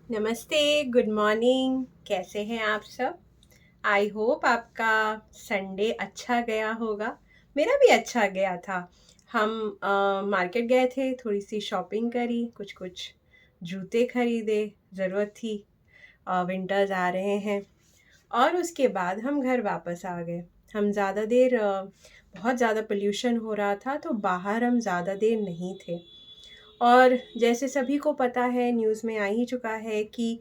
नमस्ते, good morning. कैसे हैं आप सब? आई होप आपका संडे अच्छा गया होगा। मेरा भी अच्छा गया था। हम मार्केट गए थे, थोड़ी सी शॉपिंग करी, कुछ कुछ जूते खरीदे, ज़रूरत थी। विंटर्स आ रहे हैं। और उसके बाद हम घर वापस आ गए। हम ज़्यादा देर बहुत ज़्यादा पोल्यूशन हो रहा था, तो बाहर हम ज़्यादा देर नहीं थे। और जैसे सभी को पता है, न्यूज़ में आ ही चुका है कि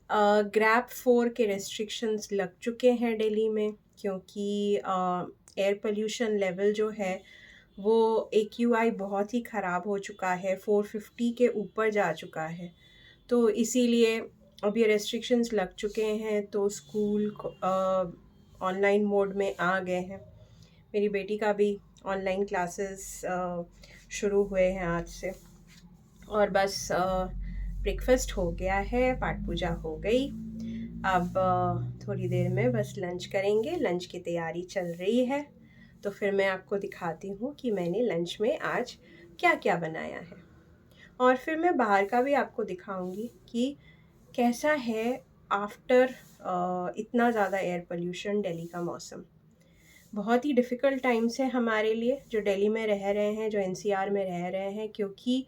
ग्रैप 4 के रेस्ट्रिक्शंस लग चुके हैं दिल्ली में, क्योंकि एयर पोल्यूशन लेवल जो है वो AQI बहुत ही ख़राब हो चुका है, 450 के ऊपर जा चुका है। तो इसीलिए अब ये रेस्ट्रिक्शंस लग चुके हैं, तो स्कूल ऑनलाइन मोड में आ गए हैं। मेरी बेटी का भी ऑनलाइन क्लासेस शुरू हुए हैं आज से। और बस ब्रेकफास्ट हो गया है, पाठ पूजा हो गई। अब थोड़ी देर में बस लंच करेंगे, लंच की तैयारी चल रही है। तो फिर मैं आपको दिखाती हूँ कि मैंने लंच में आज क्या क्या बनाया है। और फिर मैं बाहर का भी आपको दिखाऊंगी कि कैसा है आफ्टर इतना ज़्यादा एयर पोल्यूशन दिल्ली का मौसम। बहुत ही डिफ़िकल्ट टाइम्स है हमारे लिए जो दिल्ली में रह रहे हैं, जो NCR में रह रहे हैं, क्योंकि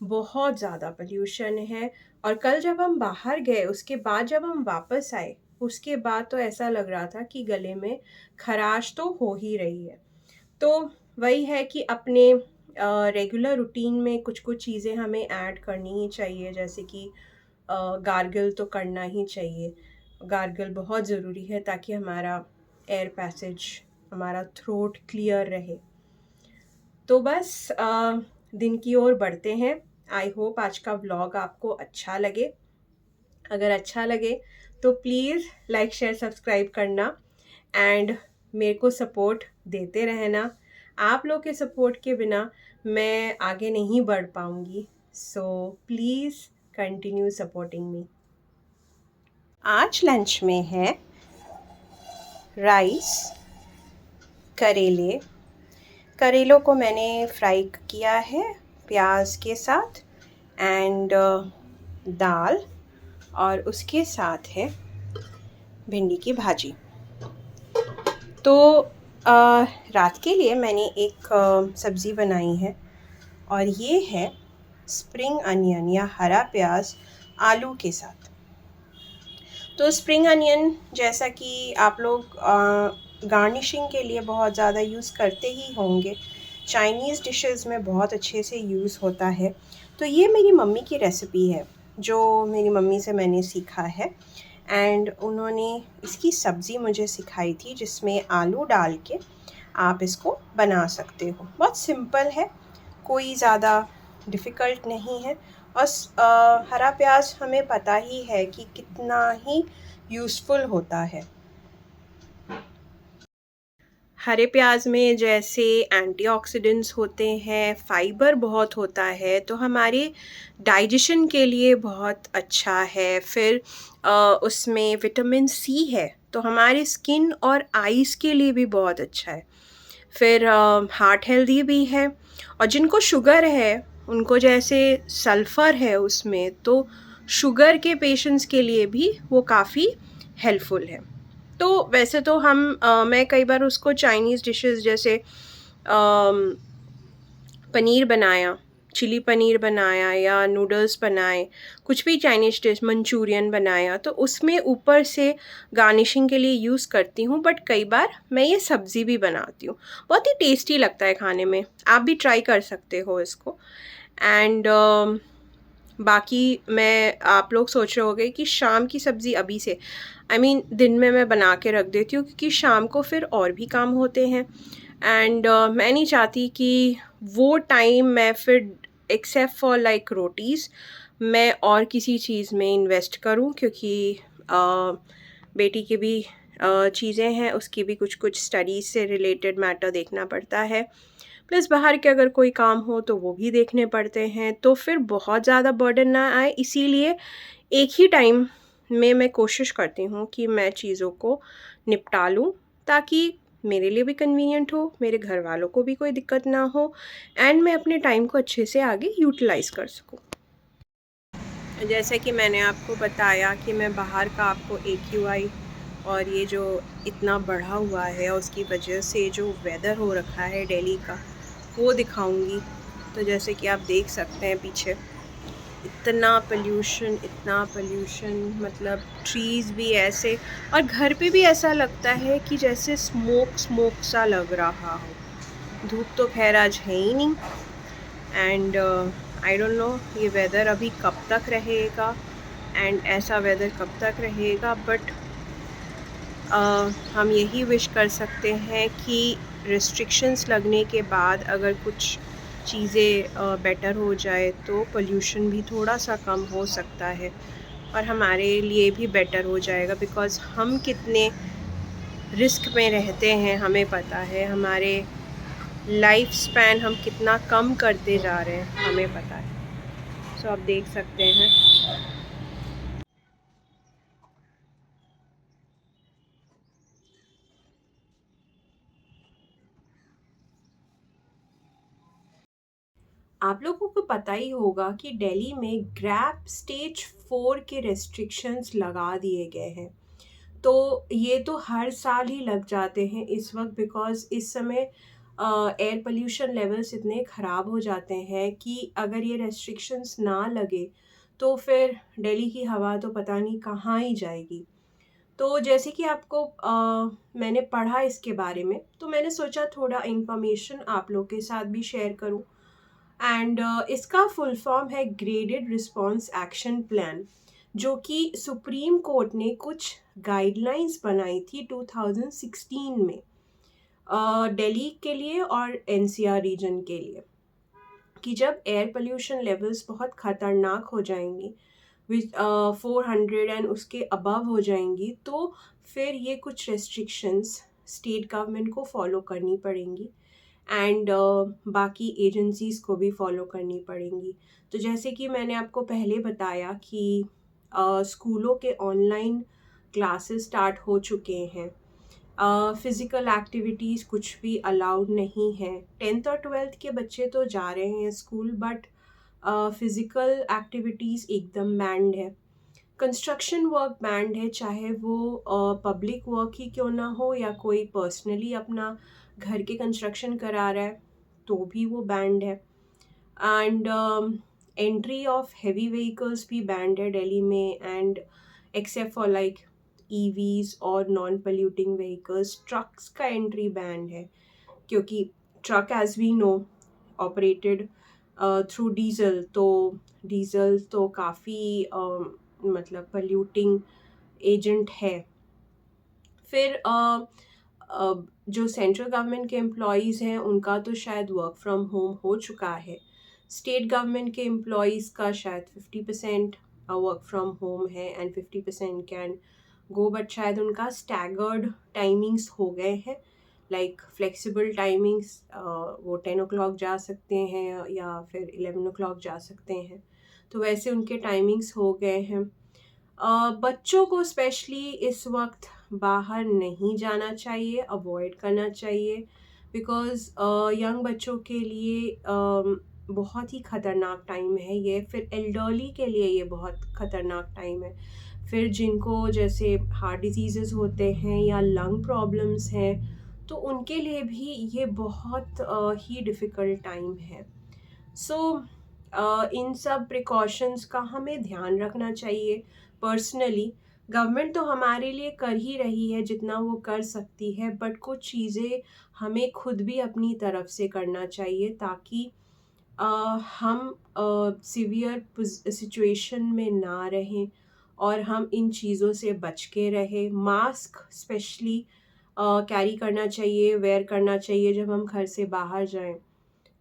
बहुत ज़्यादा पोल्यूशन है। और कल जब हम बाहर गए, उसके बाद जब हम वापस आए, उसके बाद तो ऐसा लग रहा था कि गले में खराश तो हो ही रही है। तो वही है कि अपने रेगुलर रूटीन में कुछ कुछ चीज़ें हमें ऐड करनी ही चाहिए, जैसे कि गार्गल तो करना ही चाहिए। गार्गल बहुत ज़रूरी है ताकि हमारा एयर पैसेज, हमारा थ्रोट क्लियर रहे। तो बस दिन की ओर बढ़ते हैं। आई होप आज का व्लॉग आपको अच्छा लगे। अगर अच्छा लगे तो प्लीज़ लाइक शेयर सब्सक्राइब करना एंड मेरे को सपोर्ट देते रहना। आप लोग के सपोर्ट के बिना मैं आगे नहीं बढ़ पाऊँगी। So please continue supporting me. आज लंच में है राइस, करेले। करेलों को मैंने फ्राई किया है प्याज के साथ एंड दाल, और उसके साथ है भिंडी की भाजी। तो रात के लिए मैंने एक सब्ज़ी बनाई है, और ये है स्प्रिंग अनियन या हरा प्याज आलू के साथ। तो स्प्रिंग अनियन जैसा कि आप लोग गार्निशिंग के लिए बहुत ज़्यादा यूज़ करते ही होंगे, चाइनीज़ डिशेस में बहुत अच्छे से यूज़ होता है। तो ये मेरी मम्मी की रेसिपी है, जो मेरी मम्मी से मैंने सीखा है। एंड उन्होंने इसकी सब्ज़ी मुझे सिखाई थी, जिसमें आलू डाल के आप इसको बना सकते हो। बहुत सिंपल है, कोई ज़्यादा डिफ़िकल्ट नहीं है। और हरा प्याज हमें पता ही है कि कितना ही यूज़फुल होता है। हरे प्याज में जैसे एंटीऑक्सीडेंट्स होते हैं, फाइबर बहुत होता है, तो हमारे डाइजेशन के लिए बहुत अच्छा है। फिर उसमें विटामिन C है, तो हमारे स्किन और आइज़ के लिए भी बहुत अच्छा है। फिर हार्ट हेल्दी भी है। और जिनको शुगर है, उनको जैसे सल्फ़र है उसमें, तो शुगर के पेशेंट्स के लिए भी वो काफ़ी हेल्पफुल है। तो वैसे तो मैं कई बार उसको चाइनीज़ डिशेस जैसे पनीर बनाया, चिली पनीर बनाया या नूडल्स बनाए, कुछ भी चाइनीज़ डिश, मंचूरियन बनाया, तो उसमें ऊपर से गार्निशिंग के लिए यूज़ करती हूँ। बट कई बार मैं ये सब्ज़ी भी बनाती हूँ, बहुत ही टेस्टी लगता है खाने में। आप भी ट्राई कर सकते हो इसको। एंड बाकी आप लोग सोच रहे होंगे कि शाम की सब्ज़ी अभी से, दिन में मैं बना के रख देती हूँ, क्योंकि शाम को फिर और भी काम होते हैं। एंड मैं नहीं चाहती कि वो टाइम मैं फिर एक्सेप्ट फॉर लाइक रोटीज़ मैं और किसी चीज़ में इन्वेस्ट करूँ, क्योंकि बेटी की भी चीज़ें हैं, उसकी भी कुछ कुछ स्टडीज़ से रिलेटेड मैटर देखना पड़ता है। प्लस बाहर के अगर कोई काम हो तो वो भी देखने पड़ते हैं, तो फिर बहुत ज़्यादा बर्डन ना आए, इसीलिए एक ही टाइम में मैं कोशिश करती हूँ कि मैं चीज़ों को निपटा लूँ, ताकि मेरे लिए भी कन्वीनियंट हो, मेरे घर वालों को भी कोई दिक्कत ना हो, एंड मैं अपने टाइम को अच्छे से आगे यूटिलाइज़ कर सकूँ। जैसे कि मैंने आपको बताया कि मैं बाहर का आपको AQI और ये जो इतना बढ़ा हुआ है उसकी वजह से जो वेदर हो रखा है दिल्ली का वो दिखाऊंगी। तो जैसे कि आप देख सकते हैं पीछे इतना पल्यूशन, मतलब ट्रीज़ भी ऐसे, और घर पे भी ऐसा लगता है कि जैसे स्मोक स्मोक सा लग रहा हो। धूप तो खैर आज है ही नहीं। एंड आई डोंट नो ये वेदर अभी कब तक रहेगा, एंड ऐसा वेदर कब तक रहेगा, बट हम यही विश कर सकते हैं कि रिस्ट्रिक्शंस लगने के बाद अगर कुछ चीज़ें बेटर हो जाए तो पोल्यूशन भी थोड़ा सा कम हो सकता है और हमारे लिए भी बेटर हो जाएगा। बिकॉज़ हम कितने रिस्क में रहते हैं हमें पता है, हमारे लाइफ स्पैन हम कितना कम करते जा रहे हैं हमें पता है। सो आप देख सकते हैं। आप लोगों को पता ही होगा कि दिल्ली में ग्रैप स्टेज 4 के रेस्ट्रिक्शंस लगा दिए गए हैं। तो ये तो हर साल ही लग जाते हैं इस वक्त, बिकॉज़ इस समय एयर पोल्यूशन लेवल्स इतने ख़राब हो जाते हैं कि अगर ये रेस्ट्रिक्शंस ना लगे तो फिर दिल्ली की हवा तो पता नहीं कहाँ ही जाएगी। तो जैसे कि आपको मैंने पढ़ा इसके बारे में, तो मैंने सोचा थोड़ा इन्फॉर्मेशन आप लोग के साथ भी शेयर करूं। एंड इसका फुल फॉर्म है ग्रेडेड रिस्पॉन्स एक्शन प्लान, जो कि सुप्रीम कोर्ट ने कुछ गाइडलाइंस बनाई थी 2016 में दिल्ली के लिए और एनसीआर रीजन के लिए, कि जब एयर पोल्यूशन लेवल्स बहुत ख़तरनाक हो जाएंगी, विच 400 एंड उसके अबव हो जाएंगी, तो फिर ये कुछ रेस्ट्रिक्शंस स्टेट गवर्नमेंट को फॉलो करनी पड़ेंगी एंड बाकी एजेंसीज़ को भी फॉलो करनी पड़ेंगी। तो जैसे कि मैंने आपको पहले बताया कि स्कूलों के ऑनलाइन क्लासेस स्टार्ट हो चुके हैं। फिज़िकल एक्टिविटीज़ कुछ भी अलाउड नहीं है। 10th और 12th के बच्चे तो जा रहे हैं स्कूल, बट फिज़िकल एक्टिविटीज़ एकदम बैंड है। कंस्ट्रक्शन वर्क बैंड है, चाहे वो पब्लिक वर्क ही क्यों ना हो या कोई पर्सनली अपना घर के कंस्ट्रक्शन करा रहा है तो भी वो बैंड है। And entry of heavy vehicles भी बैंड है दिल्ली में, and except for like EVs और नॉन पोल्यूटिंग व्हीकल्स, ट्रक्स का एंट्री बैंड है, क्योंकि truck as we know operated through diesel, तो डीजल तो काफ़ी मतलब पोल्यूटिंग एजेंट है। फिर जो सेंट्रल गवर्नमेंट के एम्प्लॉयज़ हैं उनका तो शायद वर्क फ्रॉम होम हो चुका है। स्टेट गवर्नमेंट के एम्प्लॉयज़ का शायद 50% वर्क फ्रॉम होम है एंड 50% कैन गो, बट शायद उनका स्टैगर्ड टाइमिंग्स हो गए हैं, लाइक फ्लेक्सिबल टाइमिंग्स। वो 10 o'clock जा सकते हैं या फिर 11 o'clock जा सकते हैं, तो वैसे उनके टाइमिंग्स हो गए हैं। बच्चों को स्पेशली इस वक्त बाहर नहीं जाना चाहिए, अवॉइड करना चाहिए, बिकॉज़ यंग बच्चों के लिए बहुत ही ख़तरनाक टाइम है ये। फिर एल्डरली के लिए ये बहुत ख़तरनाक टाइम है। फिर जिनको जैसे हार्ट डिजीज़ेज़ होते हैं या लंग प्रॉब्लम्स हैं, तो उनके लिए भी ये बहुत ही डिफ़िकल्ट टाइम है। सो इन सब प्रिकॉशंस का हमें ध्यान रखना चाहिए। पर्सनली गवर्नमेंट तो हमारे लिए कर ही रही है जितना वो कर सकती है, बट कुछ चीज़ें हमें खुद भी अपनी तरफ से करना चाहिए, ताकि हम सिवियर सिचुएशन में ना रहें और हम इन चीज़ों से बच के रहें। मास्क स्पेशली कैरी करना चाहिए, वेयर करना चाहिए जब हम घर से बाहर जाएं,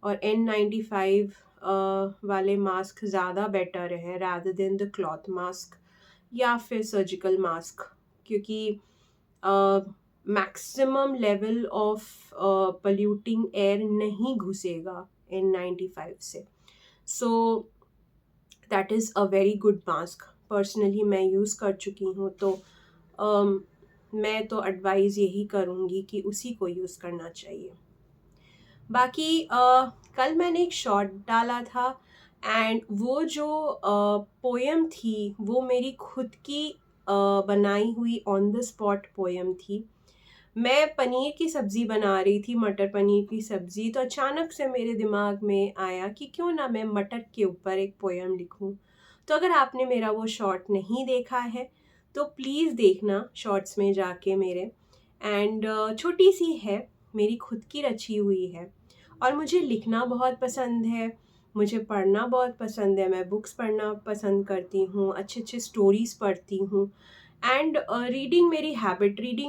और N95 वाले मास्क ज़्यादा बेटर हैं rather than the cloth mask या फिर सर्जिकल मास्क, क्योंकि maximum level of polluting air नहीं घुसेगा N95 से। So that is a very good mask. Personally मैं यूज़ कर चुकी हूँ, तो मैं तो एडवाइस यही करूँगी कि उसी को यूज़ करना चाहिए। बाकी कल मैंने एक शॉर्ट डाला था एंड वो जो पोएम थी वो मेरी खुद की बनाई हुई ऑन द स्पॉट पोएम थी। मैं पनीर की सब्ज़ी बना रही थी, मटर पनीर की सब्ज़ी, तो अचानक से मेरे दिमाग में आया कि क्यों ना मैं मटर के ऊपर एक पोएम लिखूं। तो अगर आपने मेरा वो शॉर्ट नहीं देखा है तो प्लीज़ देखना शॉर्ट्स में जाके मेरे। एंड छोटी सी है, मेरी खुद की रची हुई है और मुझे लिखना बहुत पसंद है, मुझे पढ़ना बहुत पसंद है, मैं बुक्स पढ़ना पसंद करती हूँ, अच्छे अच्छे स्टोरीज़ पढ़ती हूँ। एंड रीडिंग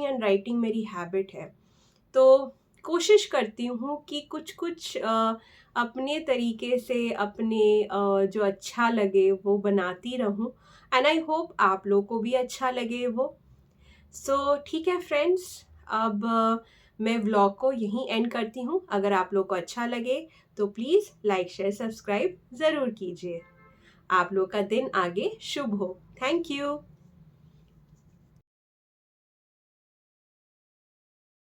एंड राइटिंग मेरी हैबिट है। तो कोशिश करती हूँ कि कुछ कुछ अपने तरीके से अपने जो अच्छा लगे वो बनाती रहूँ। एंड आई होप आप लोग को भी अच्छा लगे वो। सो ठीक है फ्रेंड्स, अब मैं व्लॉग को यहीं एंड करती हूँ। अगर आप लोग को अच्छा लगे तो प्लीज़ लाइक शेयर सब्सक्राइब ज़रूर कीजिए। आप लोग का दिन आगे शुभ हो। Thank you.